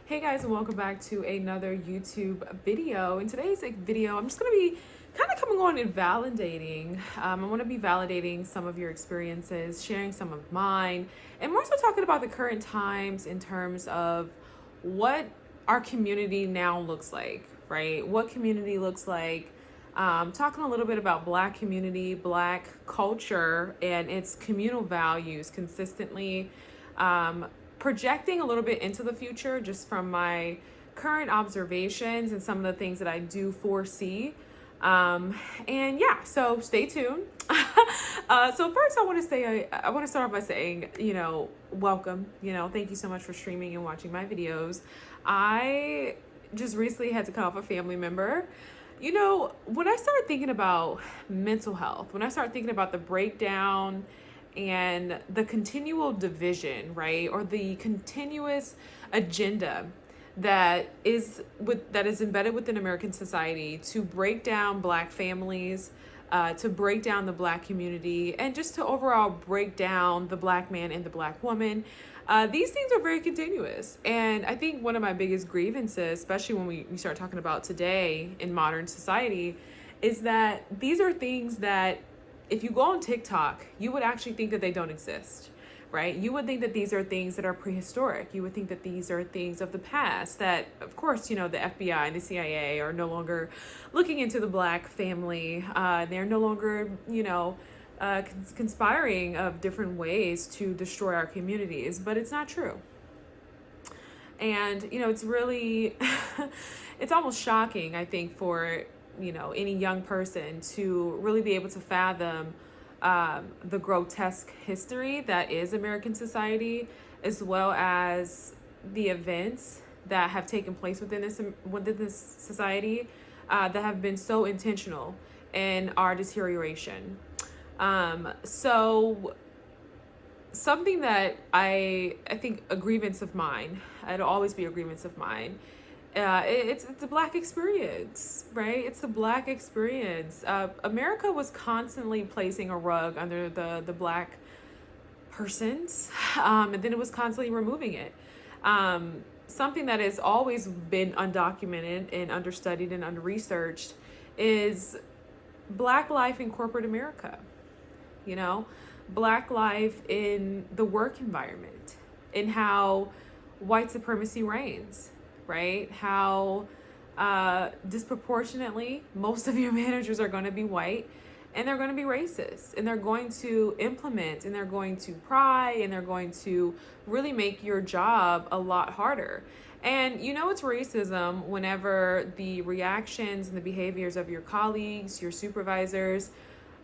Hey guys, and welcome back to another YouTube video. In today's video, I'm just going to be kind of coming on and validating. I want to be validating some of your experiences, sharing some of mine, and more so talking about the current times in terms of what our community now looks like, right? What community looks like. Talking a little bit about Black community, Black culture, and its communal values consistently. Projecting a little bit into the future just from my current observations and some of the things that I do foresee. And yeah, so stay tuned. So first I want to say, I want to start off by saying, welcome, thank you so much for streaming and watching my videos. I just recently had to cut off a family member. When I started thinking about mental health, when I started thinking about the breakdown and the continual division, right, or the continuous agenda that is embedded within American society to break down Black families, to break down the Black community, and just to overall break down the Black man and the Black woman. These things are very continuous. And I think one of my biggest grievances, especially when we start talking about today in modern society, is that these are things that if you go on TikTok, you would actually think that they don't exist, right? You would think that these are things that are prehistoric. You would think that these are things of the past that, of course, the FBI and the CIA are no longer looking into the Black family. They're no longer, conspiring of different ways to destroy our communities, but it's not true. And, it's really, it's almost shocking, I think, for any young person to really be able to fathom the grotesque history that is American society, as well as the events that have taken place within this society that have been so intentional in our deterioration. So something that I think a grievance of mine, it'll always be a grievance of mine, it's the Black experience, right? It's the Black experience. America was constantly placing a rug under the Black persons, and then it was constantly removing it. Something that has always been undocumented and understudied and under-researched is Black life in corporate America, Black life in the work environment, in how white supremacy reigns, right? How disproportionately most of your managers are going to be white, and they're going to be racist, and they're going to implement, and they're going to pry, and they're going to really make your job a lot harder. And it's racism whenever the reactions and the behaviors of your colleagues, your supervisors,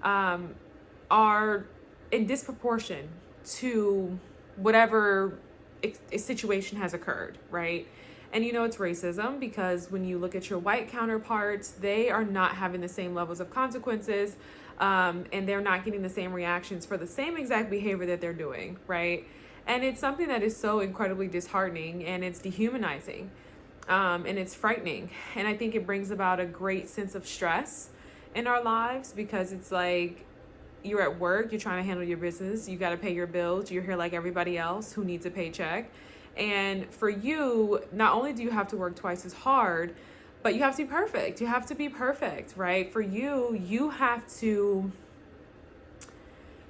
are in disproportion to whatever situation has occurred, right? And it's racism because when you look at your white counterparts, they are not having the same levels of consequences, and they're not getting the same reactions for the same exact behavior that they're doing, right? And it's something that is so incredibly disheartening, and it's dehumanizing, and it's frightening. And I think it brings about a great sense of stress in our lives because it's like you're at work, you're trying to handle your business, you got to pay your bills, you're here like everybody else who needs a paycheck. And for you, not only do you have to work twice as hard, but you have to be perfect. You have to be perfect, right? For you, you have to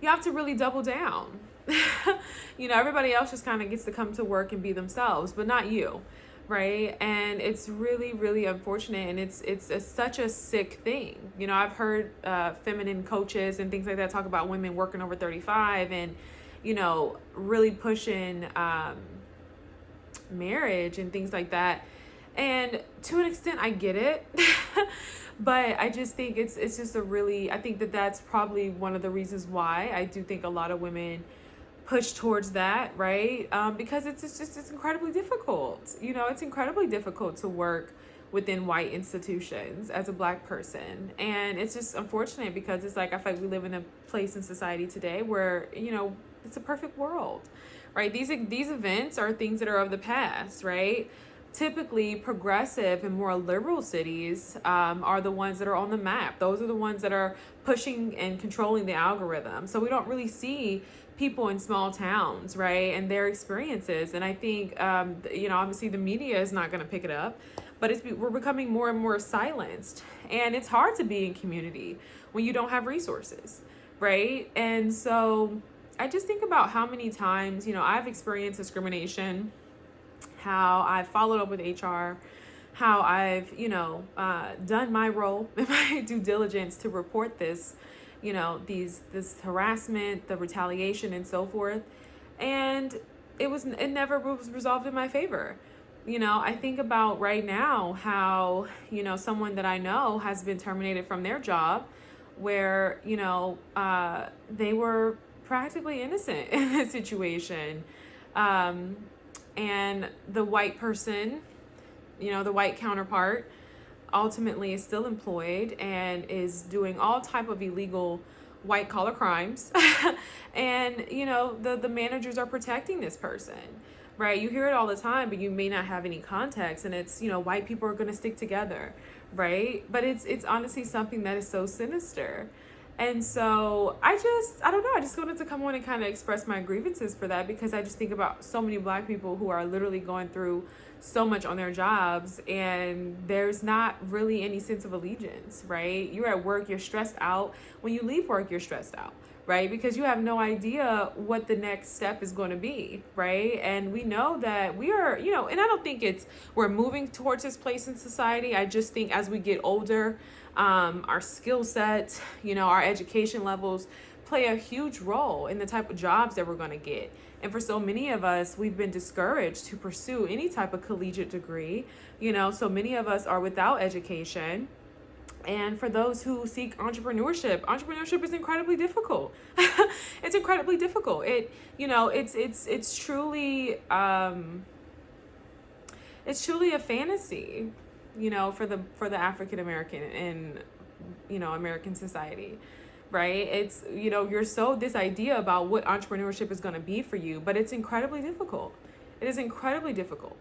really double down. Everybody else just kind of gets to come to work and be themselves, but not you, right? And it's really, really unfortunate, and it's such a sick thing. I've heard feminine coaches and things like that talk about women working over 35 and, really pushing marriage and things like that. And to an extent, I get it. But I just think it's just I think that's probably one of the reasons why I do think a lot of women push towards that, right? Because it's incredibly difficult. It's incredibly difficult to work within white institutions as a Black person. And it's just unfortunate because it's like, I feel like we live in a place in society today where, it's a perfect world, right? These events are things that are of the past, right? Typically, progressive and more liberal cities are the ones that are on the map. Those are the ones that are pushing and controlling the algorithm. So we don't really see people in small towns, right, and their experiences. And I think, obviously the media is not going to pick it up, but we're becoming more and more silenced. And it's hard to be in community when you don't have resources, right? And so I just think about how many times, I've experienced discrimination, how I've followed up with HR, how I've, done my role and my due diligence to report this, this harassment, the retaliation, and so forth. And it never was resolved in my favor. I think about right now how, someone that I know has been terminated from their job where, they were practically innocent in this situation. And the white person, the white counterpart, ultimately is still employed and is doing all type of illegal white collar crimes. And, the managers are protecting this person, right? You hear it all the time, but you may not have any context. And it's, white people are going to stick together, right? But it's honestly something that is so sinister. And so I don't know, I just wanted to come on and kind of express my grievances for that, because I just think about so many Black people who are literally going through so much on their jobs, and there's not really any sense of allegiance, right? You're at work, you're stressed out. When you leave work, you're stressed out, right? Because you have no idea what the next step is going to be, right? And we know that we are, and I don't think we're moving towards this place in society. I just think as we get older, our skill set, our education levels play a huge role in the type of jobs that we're going to get. And for so many of us, we've been discouraged to pursue any type of collegiate degree. So many of us are without education. And for those who seek entrepreneurship is incredibly difficult. It's incredibly difficult. It's truly a fantasy, for the African American in, American society, right? It's, you're sold this idea about what entrepreneurship is going to be for you, but it's incredibly difficult. It is incredibly difficult.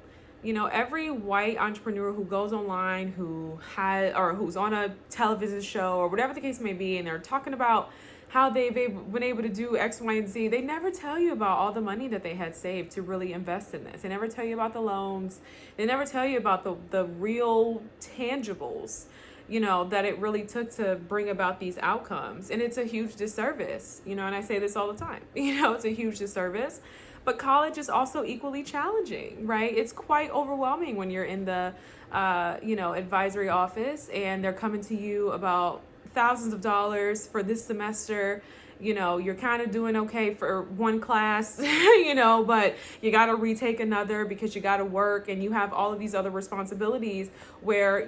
Every white entrepreneur who goes online, who's on a television show or whatever the case may be, and they're talking about how they've been able to do X, Y, and Z, they never tell you about all the money that they had saved to really invest in this. They never tell you about the loans. They never tell you about the real tangibles, that it really took to bring about these outcomes. And it's a huge disservice, and I say this all the time, it's a huge disservice. But college is also equally challenging, right? It's quite overwhelming when you're in the, advisory office and they're coming to you about thousands of dollars for this semester. You're kind of doing okay for one class, but you got to retake another because you got to work and you have all of these other responsibilities where,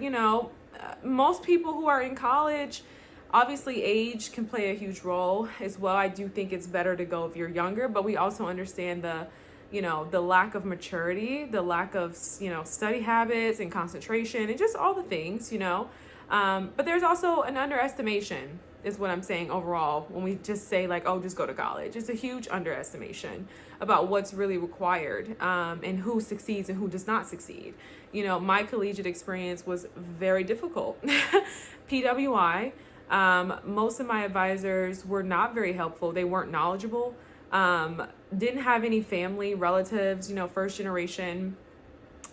most people who are in college, obviously age can play a huge role as well. I do think it's better to go if you're younger, but we also understand the lack of maturity, the lack of, study habits and concentration and just all the things, but there's also an underestimation is what I'm saying overall when we just say like, oh, just go to college. It's a huge underestimation about what's really required, and who succeeds and who does not succeed. My collegiate experience was very difficult. PWI. Most of my advisors were not very helpful. They weren't knowledgeable. Didn't have any family relatives, first generation.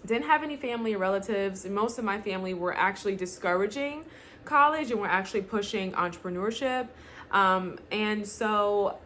Didn't have any family or relatives. And most of my family were actually discouraging college and were actually pushing entrepreneurship. And so,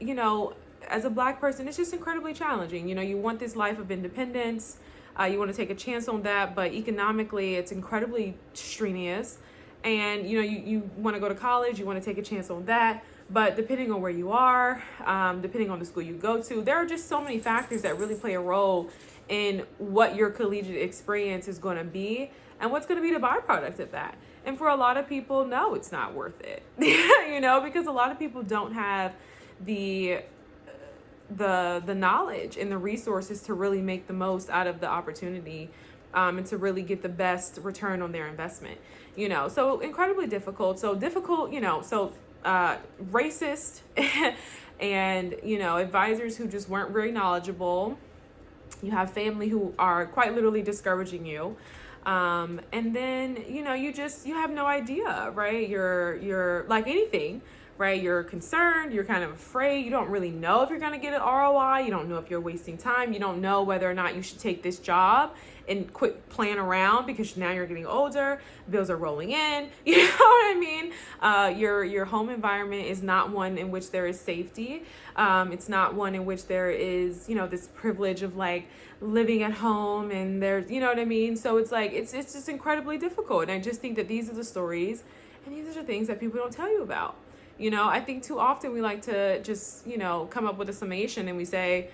as a Black person, it's just incredibly challenging. You want this life of independence. You want to take a chance on that, but economically, it's incredibly strenuous. And, you want to go to college, you want to take a chance on that. But depending on where you are, depending on the school you go to, there are just so many factors that really play a role in what your collegiate experience is going to be and what's going to be the byproduct of that. And for a lot of people, no, it's not worth it, because a lot of people don't have the knowledge and the resources to really make the most out of the opportunity, and to really get the best return on their investment, so incredibly difficult. So difficult, racist and, advisors who just weren't very knowledgeable. You have family who are quite literally discouraging you. And then, you have no idea, right? You're like anything, right? You're concerned, you're kind of afraid, you don't really know if you're going to get an ROI, you don't know if you're wasting time, you don't know whether or not you should take this job and quit playing around because now you're getting older, bills are rolling in, you know what I mean? Your home environment is not one in which there is safety. It's not one in which there is, this privilege of like living at home, and there's, you know what I mean? So it's like, it's just incredibly difficult. And I just think that these are the stories and these are the things that people don't tell you about. I think too often we like to just, come up with a summation and we say,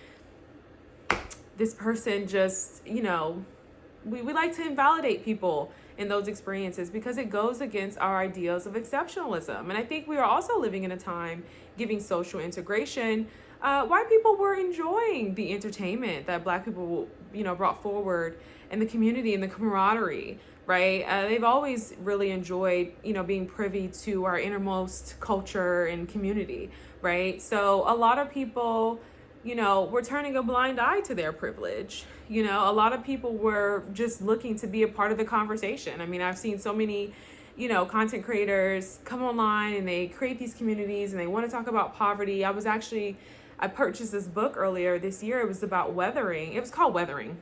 this person just, we like to invalidate people in those experiences because it goes against our ideals of exceptionalism. And I think we are also living in a time giving social integration. White people were enjoying the entertainment that Black people, brought forward, and the community and the camaraderie, right? They've always really enjoyed, being privy to our innermost culture and community, right? So a lot of people, were turning a blind eye to their privilege. A lot of people were just looking to be a part of the conversation. I mean, I've seen so many, content creators come online and they create these communities and they want to talk about poverty. I purchased this book earlier this year. It was about weathering. It was called Weathering.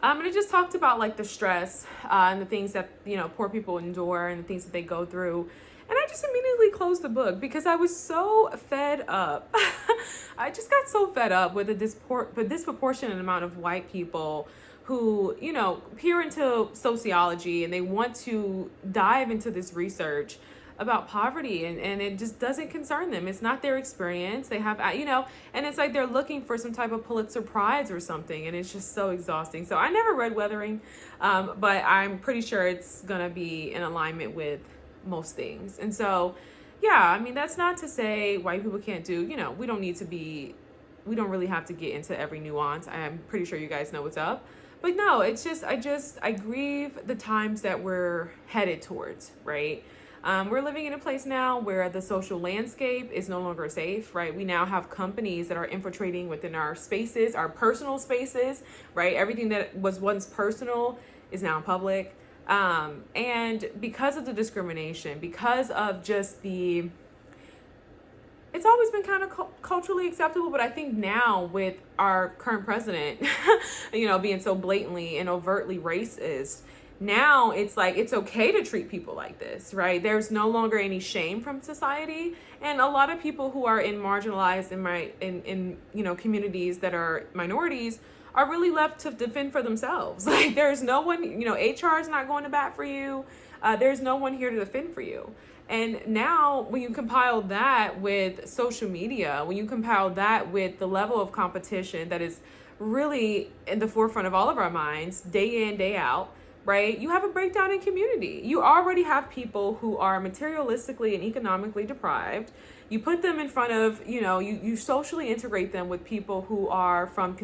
And it just talked about like the stress and the things that, poor people endure and the things that they go through. And I just immediately closed the book because I was so fed up. I just got so fed up with the disproportionate amount of white people who, peer into sociology and they want to dive into this research about poverty, and it just doesn't concern them. It's not their experience. They have, and it's like they're looking for some type of Pulitzer Prize or something, and it's just so exhausting. So I never read Weathering, but I'm pretty sure it's gonna be in alignment with most things. And so, yeah, I mean, that's not to say white people can't do, we don't really have to get into every nuance. I'm pretty sure you guys know what's up. But no, it's just, I grieve the times that we're headed towards, right? We're living in a place now where the social landscape is no longer safe, right? We now have companies that are infiltrating within our spaces, our personal spaces, right? Everything that was once personal is now public. And because of the discrimination, because of just it's always been kind of culturally acceptable, but I think now with our current president, being so blatantly and overtly racist, now it's like it's okay to treat people like this, right? There's no longer any shame from society, and a lot of people who are in marginalized in communities that are minorities are really left to defend for themselves. Like there's no one, HR is not going to bat for you. There's no one here to defend for you. And now when you compile that with social media, when you compile that with the level of competition that is really in the forefront of all of our minds, day in, day out, right? You have a breakdown in community. You already have people who are materialistically and economically deprived. You put them in front of, you socially integrate them with people who are from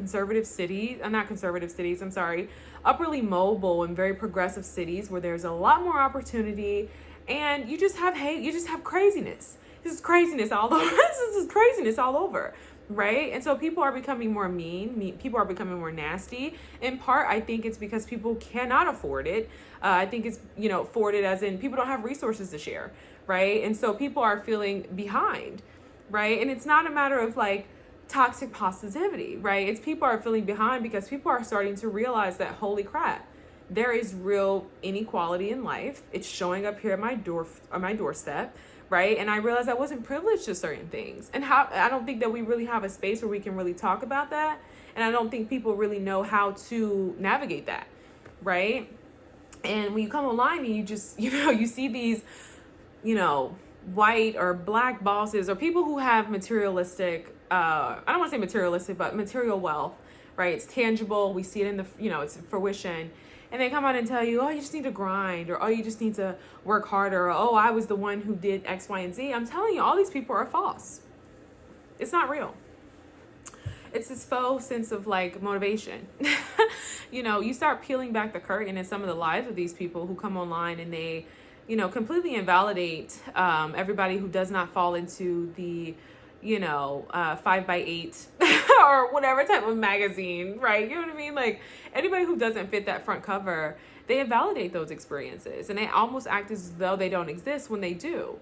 upperly mobile and very progressive cities where there's a lot more opportunity, and you just have hate, you just have craziness. This is craziness all over. This is craziness all over. Right? And so people are becoming more mean. People are becoming more nasty. In part, I think it's because people cannot afford it. I think it's, afforded as in people don't have resources to share. Right? And so people are feeling behind. Right? And it's not a matter of like toxic positivity. Right? It's people are feeling behind because people are starting to realize that, holy crap, there is real inequality in life. It's showing up here at my doorstep. Right? And I realized I wasn't privileged to certain things. And I don't think that we really have a space where we can really talk about that. And I don't think people really know how to navigate that. Right? And when you come online and you just, you see these, white or Black bosses or people who have materialistic, I don't want to say materialistic, but material wealth, right? It's tangible. We see it in the, it's in fruition. And they come out and tell you, oh, you just need to grind, or oh, you just need to work harder, or oh, I was the one who did X, Y, and Z. I'm telling you, all these people are false. It's not real. It's this faux sense of like motivation. You start peeling back the curtain in some of the lives of these people who come online and they, completely invalidate everybody who does not fall into the 5x8 or whatever type of magazine, right? You know what I mean? Like anybody who doesn't fit that front cover, they invalidate those experiences and they almost act as though they don't exist when they do,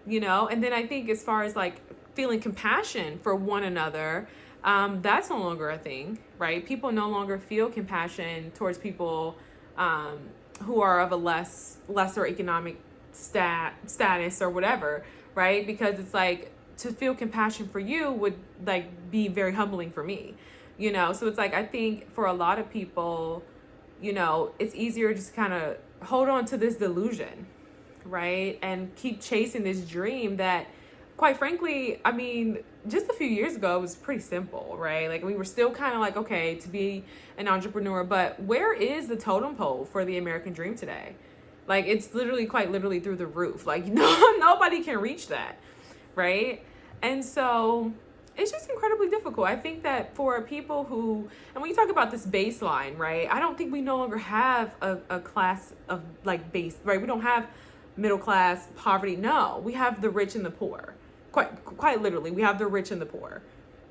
And then I think as far as like feeling compassion for one another, that's no longer a thing, right? People no longer feel compassion towards people who are of a lesser economic status or whatever, right? Because it's like, to feel compassion for you would like be very humbling for me, so it's like, I think for a lot of people, it's easier just kind of hold on to this delusion, right? And keep chasing this dream that, quite frankly, I mean, just a few years ago, it was pretty simple, right? Like, we were still kind of like, okay, to be an entrepreneur, but where is the totem pole for the American dream today? Like, it's literally, quite literally, through the roof. Like, nobody can reach that, right? And so it's just incredibly difficult. I think that for people who, and when you talk about this baseline, right, I don't think we no longer have a class of like base, right? We don't have middle class, poverty. No, we have the rich and the poor. Quite literally, we have the rich and the poor.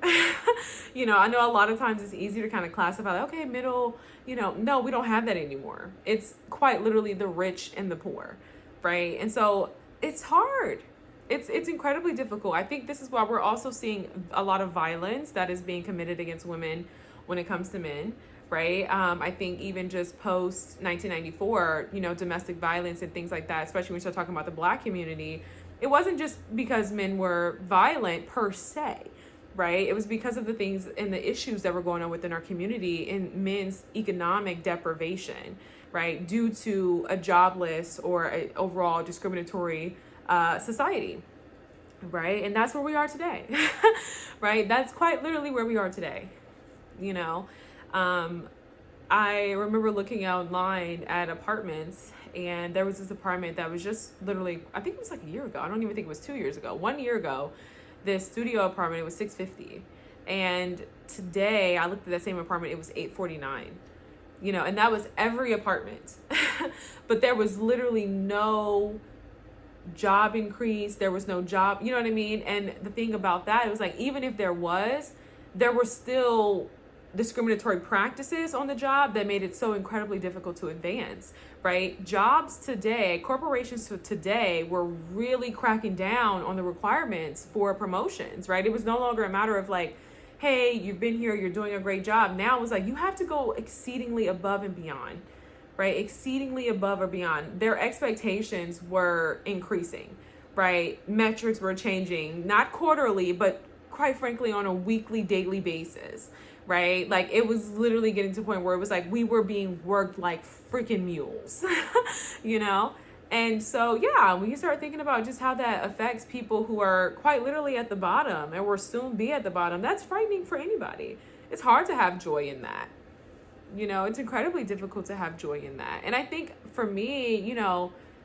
I know a lot of times it's easy to kind of classify, like, okay, middle, no, we don't have that anymore. It's quite literally the rich and the poor, right? And so it's hard. It's incredibly difficult. I think this is why we're also seeing a lot of violence that is being committed against women when it comes to men, right? I think even just post 1994, domestic violence and things like that, especially when we start talking about the Black community, it wasn't just because men were violent per se, right? It was because of the things and the issues that were going on within our community and men's economic deprivation, right? Due to a jobless or a overall discriminatory society, right? And that's where we are today, right? That's quite literally where we are today. I remember looking online at apartments, and there was this apartment that was just literally, I think it was like a year ago. I don't even think it was 2 years ago. 1 year ago, this studio apartment, it was $650. And today I looked at that same apartment, it was $849. And that was every apartment. But there was literally no job increase. There was no job, you know what I mean? And the thing about that, it was like, even if there were still discriminatory practices on the job that made it so incredibly difficult to advance, right? Jobs today, corporations today were really cracking down on the requirements for promotions, right? It was no longer a matter of like, hey, you've been here, you're doing a great job. Now it was like, you have to go exceedingly above and beyond, right? Exceedingly above or beyond. Their expectations were increasing, right? Metrics were changing, not quarterly, but quite frankly, on a weekly, daily basis, right? Like, it was literally getting to a point where it was like, we were being worked like freaking mules, And so, yeah, when you start thinking about just how that affects people who are quite literally at the bottom and will soon be at the bottom, that's frightening for anybody. It's hard to have joy in that. It's incredibly difficult to have joy in that. And I think for me,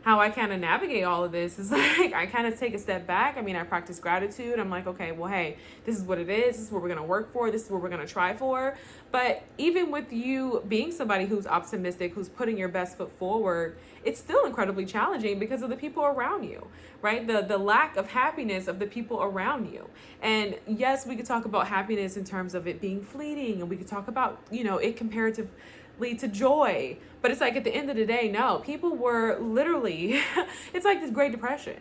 how I kind of navigate all of this is like, I kind of take a step back. I mean, I practice gratitude. I'm like, okay, well, hey, this is what it is. This is what we're going to work for. This is what we're going to try for. But even with you being somebody who's optimistic, who's putting your best foot forward, it's still incredibly challenging because of the people around you, right? The lack of happiness of the people around you. And yes, we could talk about happiness in terms of it being fleeting, and we could talk about, it comparatively to joy. But it's like, at the end of the day, no, people were literally, it's like this Great Depression,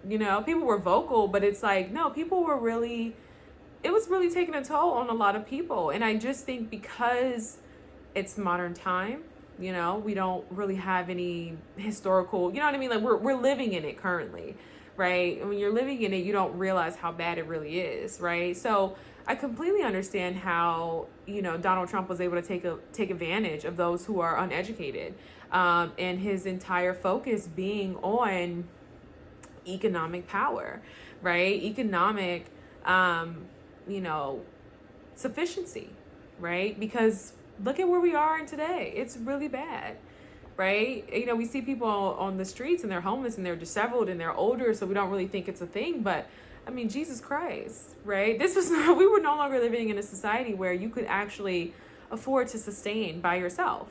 people were vocal, but it's like, no, people were really, it was really taking a toll on a lot of people. And I just think because it's modern time, we don't really have any historical, you know what I mean? Like, we're living in it currently, right? And when you're living in it, you don't realize how bad it really is, right? So I completely understand how, Donald Trump was able to take advantage of those who are uneducated, and his entire focus being on economic power, right? Economic, sufficiency, right? Because look at where we are today. It's really bad, right? We see people on the streets and they're homeless and they're disheveled and they're older, so we don't really think it's a thing. But I mean, Jesus Christ, right? We were no longer living in a society where you could actually afford to sustain by yourself.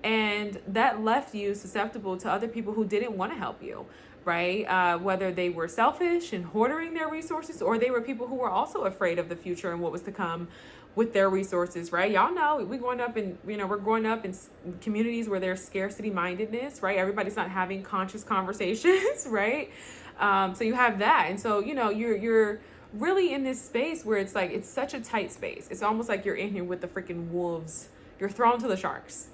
And that left you susceptible to other people who didn't want to help you, right? Whether they were selfish and hoarding their resources, or they were people who were also afraid of the future and what was to come with their resources, right? Y'all know we're growing up in communities where there's scarcity mindedness, right? Everybody's not having conscious conversations, right? So you have that. And so, you're really in this space where it's like, it's such a tight space. It's almost like you're in here with the freaking wolves. You're thrown to the sharks,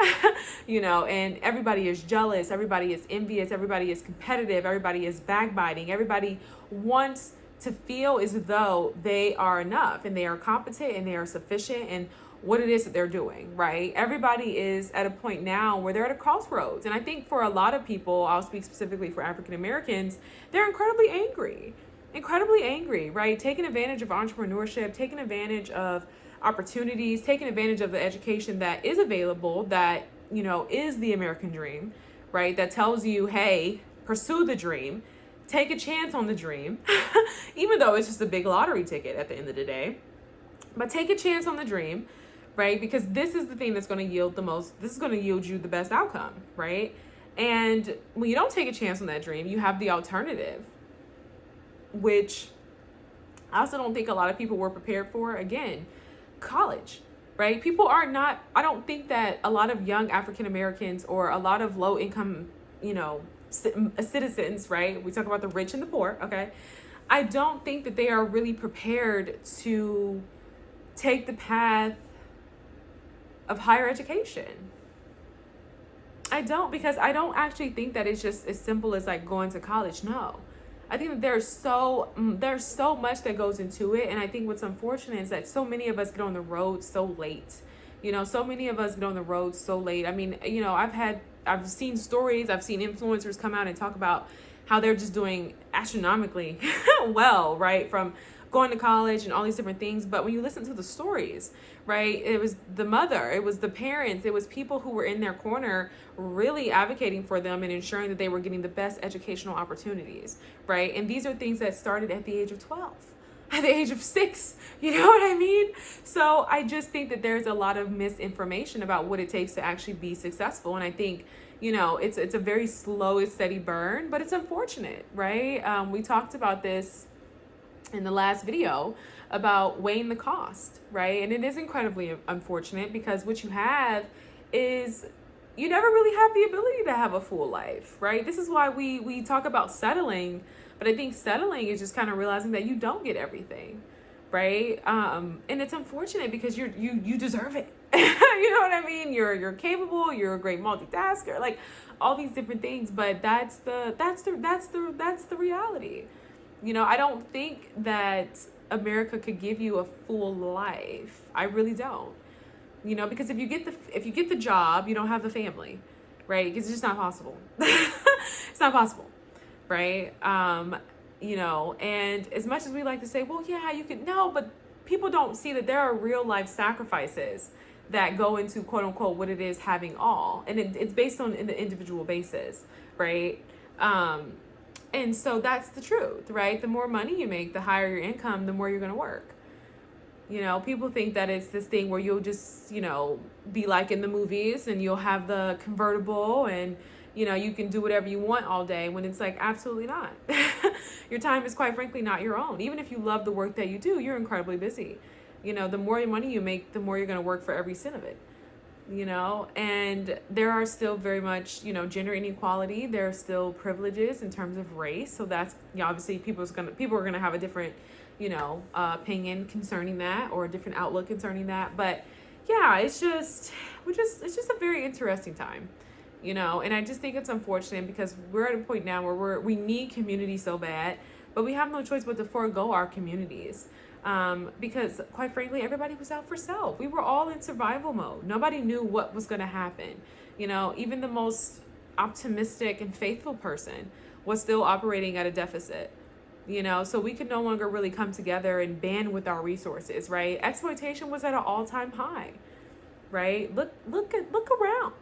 and everybody is jealous. Everybody is envious. Everybody is competitive. Everybody is backbiting. Everybody wants to feel as though they are enough and they are competent and they are sufficient and what it is that they're doing, right? Everybody is at a point now where they're at a crossroads. And I think for a lot of people, I'll speak specifically for African Americans, they're incredibly angry, right? Taking advantage of entrepreneurship, taking advantage of opportunities, taking advantage of the education that is available, that, is the American dream, right? That tells you, hey, pursue the dream, take a chance on the dream, even though it's just a big lottery ticket at the end of the day. But take a chance on the dream, right? Because this is the thing that's going to yield the most, this is going to yield you the best outcome, right? And when you don't take a chance on that dream, you have the alternative, which I also don't think a lot of people were prepared for. Again, college, right? People are not, I don't think that a lot of young African Americans or a lot of low income, citizens, right? We talk about the rich and the poor, okay? I don't think that they are really prepared to take the path of higher education. I don't, because I don't actually think that it's just as simple as like going to college. No. I think that there's so much that goes into it. And I think what's unfortunate is that so many of us get on the road so late. So many of us get on the road so late. I mean, I've seen stories, I've seen influencers come out and talk about how they're just doing astronomically well, right? From going to college and all these different things. But when you listen to the stories, right, it was the mother, it was the parents, it was people who were in their corner really advocating for them and ensuring that they were getting the best educational opportunities, right? And these are things that started at the age of 12, at the age of 6, you know what I mean? So I just think that there's a lot of misinformation about what it takes to actually be successful. And I think, it's a very slow and steady burn, but it's unfortunate, right? We talked about this in the last video about weighing the cost, right? And it is incredibly unfortunate because what you have is you never really have the ability to have a full life, right? This is why we talk about settling, but I think settling is just kind of realizing that you don't get everything, right? And it's unfortunate because you deserve it. You know what I mean? You're capable, you're a great multitasker, like all these different things, but that's the reality. I don't think that America could give you a full life. I really don't. Because if you get the job, you don't have the family, right? Because it's just not possible. It's not possible, right? And as much as we like to say, well, yeah, you could, no, but people don't see that there are real life sacrifices that go into quote unquote what it is having all. And it's based on the individual basis, right? And so that's the truth, right? The more money you make, the higher your income, the more you're going to work. People think that it's this thing where you'll just, be like in the movies and you'll have the convertible and, you can do whatever you want all day, when it's like, absolutely not. Your time is quite frankly not your own. Even if you love the work that you do, you're incredibly busy. The more money you make, the more you're going to work for every cent of it. And there are still very much, gender inequality. There are still privileges in terms of race. So that's, obviously people are going to have a different, opinion concerning that, or a different outlook concerning that. But yeah, it's just a very interesting time, and I just think it's unfortunate because we're at a point now where we need community so bad, but we have no choice but to forego our communities. Because quite frankly, everybody was out for self. We were all in survival mode. Nobody knew what was going to happen. Even the most optimistic and faithful person was still operating at a deficit. So we could no longer really come together and band with our resources, right? Exploitation was at an all-time high, right? Look around,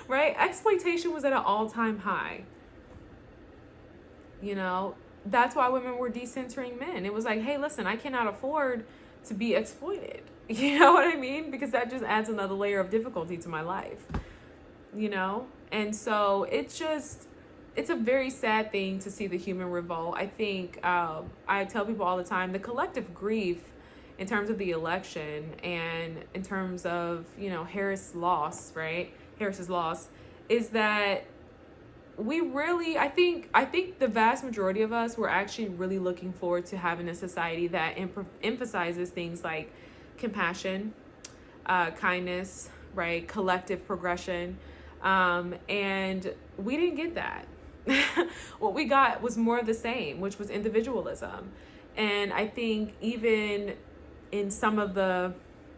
right? Exploitation was at an all-time high. That's why women were decentering men. It was like, hey, listen, I cannot afford to be exploited. You know what I mean? Because that just adds another layer of difficulty to my life, And so it's a very sad thing to see the human revolt. I think I tell people all the time, the collective grief in terms of the election and in terms of, Harris's loss, right? Harris's loss is that we really, I think the vast majority of us were actually really looking forward to having a society that emphasizes things like compassion, kindness, right, collective progression, and we didn't get that. What we got was more of the same, which was individualism. And I think even in some of the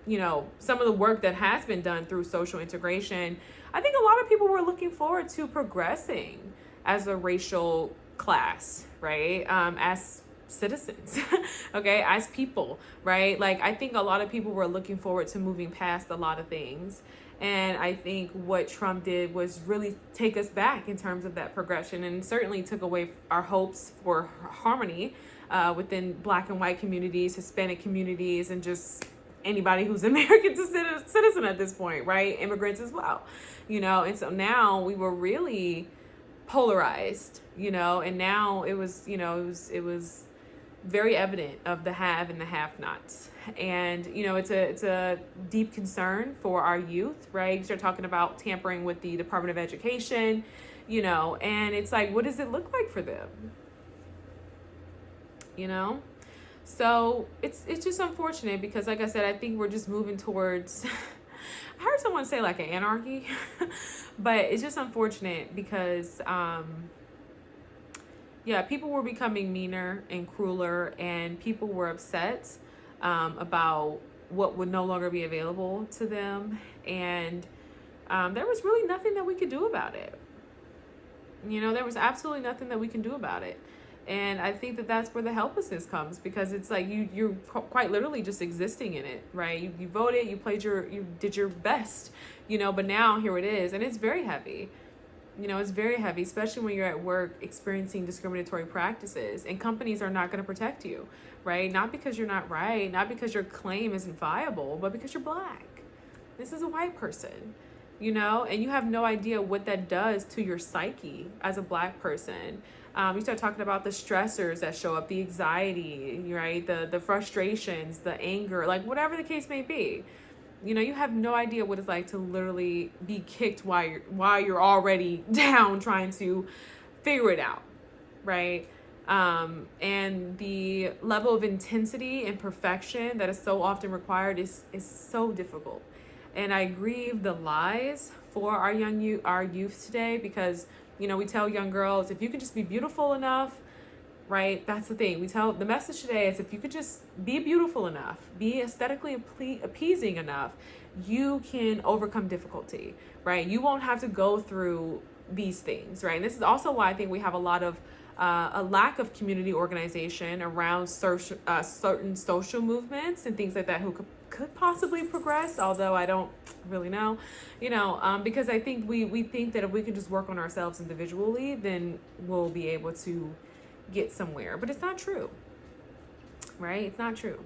work that has been done through social integration, I think a lot of people were looking forward to progressing as a racial class, right? As citizens, okay, as people, right? Like, I think a lot of people were looking forward to moving past a lot of things. And I think what Trump did was really take us back in terms of that progression, and certainly took away our hopes for harmony within Black and white communities, Hispanic communities, and just anybody who's American citizen at this point, right? Immigrants as well, and so now we were really polarized, and now it was very evident of the have and the have-nots. And it's a deep concern for our youth, right? You start talking about tampering with the Department of Education, and it's like, what does it look like for them? So it's just unfortunate, because like I said, I think we're just moving towards I heard someone say like an anarchy, but it's just unfortunate because people were becoming meaner and crueler, and people were upset about what would no longer be available to them. And there was really nothing that we could do about it. There was absolutely nothing that we can do about it. And I think that that's where the helplessness comes, because it's like you're quite literally just existing in it, right? You voted, you did your best, but now here it is. And it's very heavy. It's very heavy, especially when you're at work experiencing discriminatory practices, and companies are not going to protect you, right? Not because you're not right, not because your claim isn't viable, but because you're Black. This is a white person, and you have no idea what that does to your psyche as a Black person. You start talking about the stressors that show up, the anxiety, right? The frustrations, the anger, like whatever the case may be. You have no idea what it's like to literally be kicked while you're already down trying to figure it out, right? And the level of intensity and perfection that is so often required is so difficult. And I grieve the lies for our youth today, because we tell young girls, if you could just be beautiful enough, right? That's the thing. The message today is, if you could just be beautiful enough, be aesthetically appeasing enough, you can overcome difficulty, right? You won't have to go through these things, right? And this is also why I think we have a lack of community organization around certain social movements and things like that who could possibly progress, although I don't really know, because I think we think that if we can just work on ourselves individually, then we'll be able to get somewhere. But it's not true, right? It's not true.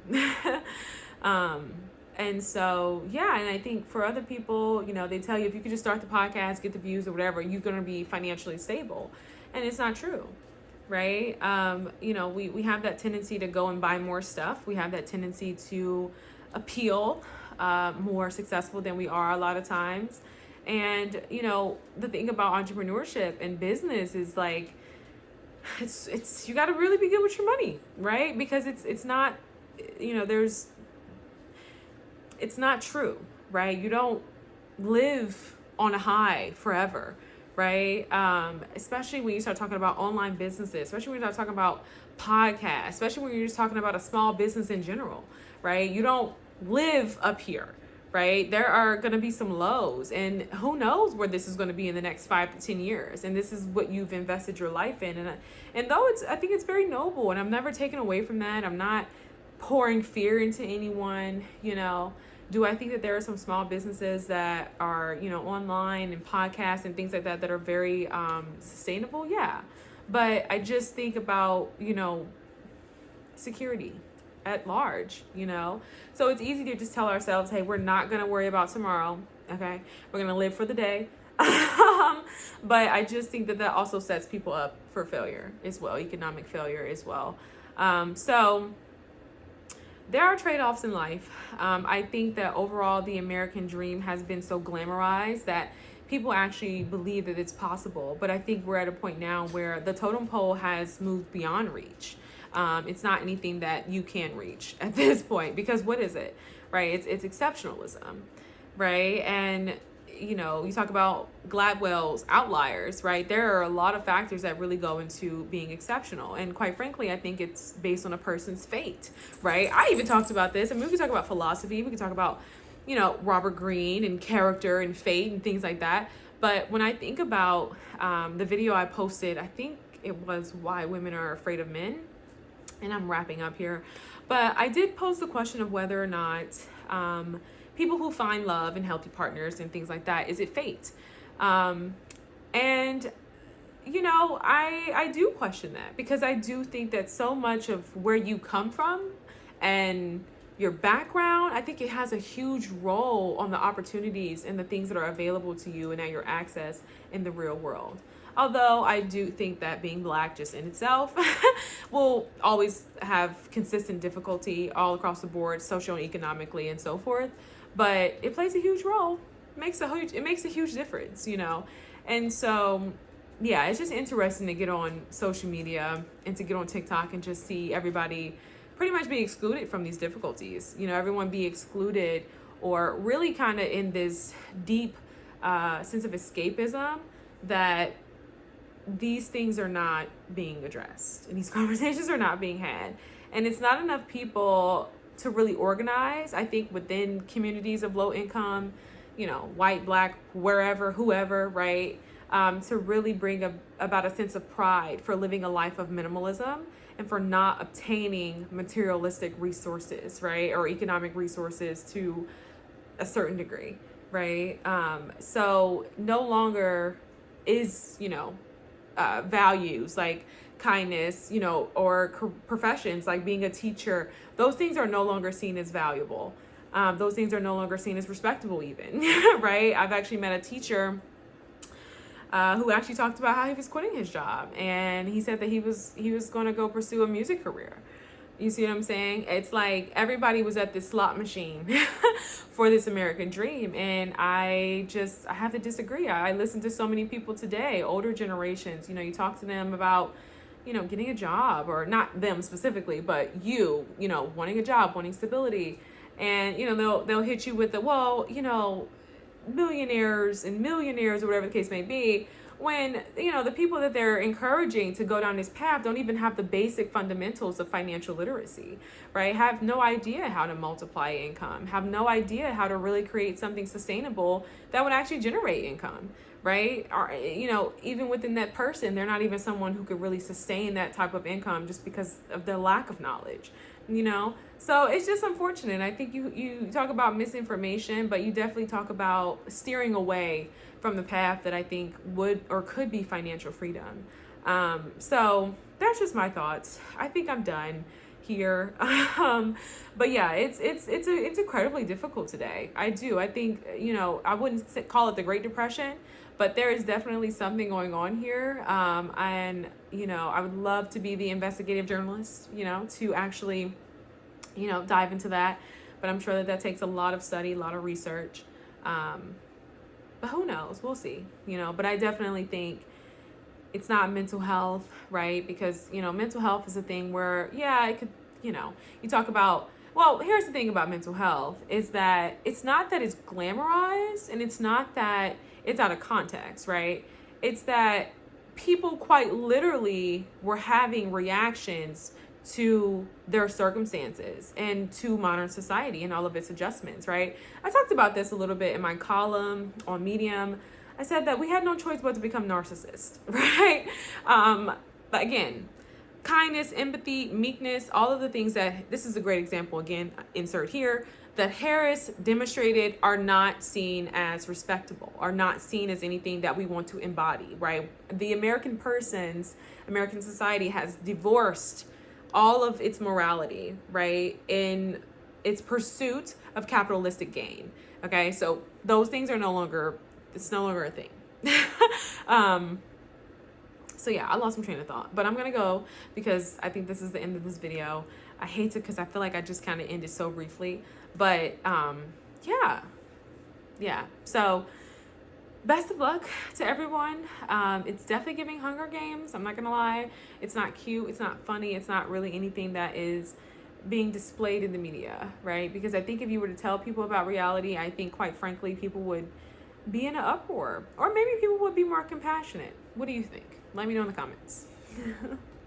And so, and I think for other people, they tell you if you could just start the podcast, get the views or whatever, you're going to be financially stable. And it's not true, right? We have that tendency to go and buy more stuff. We have that tendency to appeal more successful than we are a lot of times. And, the thing about entrepreneurship and business is like, it's you got to really be good with your money, right? Because it's not, it's not true, right? You don't live on a high forever, right? Especially when you start talking about online businesses, especially when you start talking about podcasts, especially when you're just talking about a small business in general, right? You don't live up here, right? There are going to be some lows, and who knows where this is going to be in the next 5 to 10 years. And this is what you've invested your life in. And though I think it's very noble, and I'm never taken away from that. I'm not pouring fear into anyone, Do I think that there are some small businesses that are, online and podcasts and things like that are very sustainable? Yeah. But I just think about, security at large, So it's easy to just tell ourselves, hey, we're not going to worry about tomorrow. Okay. We're going to live for the day. But I just think that also sets people up for failure as well, economic failure as well. So there are trade-offs in life. I think that overall the American dream has been so glamorized that people actually believe that it's possible. But I think we're at a point now where the totem pole has moved beyond reach. It's not anything that you can reach at this point, because what is it, right? It's exceptionalism, right? And you talk about Gladwell's outliers, right? There are a lot of factors that really go into being exceptional. And quite frankly, I think it's based on a person's fate, right? I even talked about this. I mean, we can talk about philosophy. We can talk about, Robert Greene and character and fate and things like that. But when I think about the video I posted, I think it was Why Women Are Afraid of Men. And I'm wrapping up here. But I did pose the question of whether or not people who find love and healthy partners and things like that, is it fate? And I do question that, because I do think that so much of where you come from and your background, I think it has a huge role on the opportunities and the things that are available to you and at your access in the real world. Although I do think that being Black just in itself will always have consistent difficulty all across the board, socioeconomically and so forth. But it plays a huge role. It makes a huge difference, And so, yeah, it's just interesting to get on social media and to get on TikTok and just see everybody pretty much be excluded from these difficulties. Everyone be excluded, or really kind of in this deep sense of escapism that these things are not being addressed and these conversations are not being had. And it's not enough people to really organize, I think, within communities of low income, white, Black, whoever, right? To really bring about a sense of pride for living a life of minimalism and for not obtaining materialistic resources, right? Or economic resources to a certain degree, right? So no longer is, values like kindness, or professions like being a teacher, those things are no longer seen as valuable. Those things are no longer seen as respectable even, right? I've actually met a teacher who actually talked about how he was quitting his job, and he said that he was going to go pursue a music career. You see what I'm saying? It's like everybody was at this slot machine for this American dream. And I have to disagree. I listen to so many people today, older generations, you talk to them about, getting a job, or not them specifically, but wanting a job, wanting stability. And, they'll hit you with the, millionaires and millionaires, or whatever the case may be, when the people that they're encouraging to go down this path don't even have the basic fundamentals of financial literacy, right? Have no idea how to multiply income, have no idea how to really create something sustainable that would actually generate income, right? Or even within that person, they're not even someone who could really sustain that type of income just because of their lack of knowledge. So it's just unfortunate. I think you talk about misinformation, but you definitely talk about steering away from the path that I think would or could be financial freedom. So that's just my thoughts. I think I'm done here. But yeah, it's incredibly difficult today. I think, I wouldn't call it the Great Depression, but there is definitely something going on here. And, I would love to be the investigative journalist, to actually, dive into that. But I'm sure that takes a lot of study, a lot of research. But who knows? We'll see, But I definitely think it's not mental health, right? Because, mental health is a thing where, it could, you talk about, well, here's the thing about mental health is that it's not that it's glamorized, and it's not that it's out of context, right? It's that people quite literally were having reactions to their circumstances and to modern society and all of its adjustments, right? I talked about this a little bit in my column on Medium. I said that we had no choice but to become narcissists, right? But again, kindness, empathy, meekness, all of the things that, this is a great example, again, insert here, that Harris demonstrated are not seen as respectable, are not seen as anything that we want to embody, right? The American society has divorced all of its morality, right, in its pursuit of capitalistic gain. Okay, so those things are no longer a thing. So yeah, I lost my train of thought, but I'm gonna go because I think this is the end of this video. I hate to, because I feel like I just kind of ended so briefly, but yeah. So best of luck to everyone. It's definitely giving Hunger Games. I'm not gonna lie. It's not cute. It's not funny. It's not really anything that is being displayed in the media, right? Because I think if you were to tell people about reality, I think quite frankly, people would be in an uproar, or maybe people would be more compassionate. What do you think? Let me know in the comments.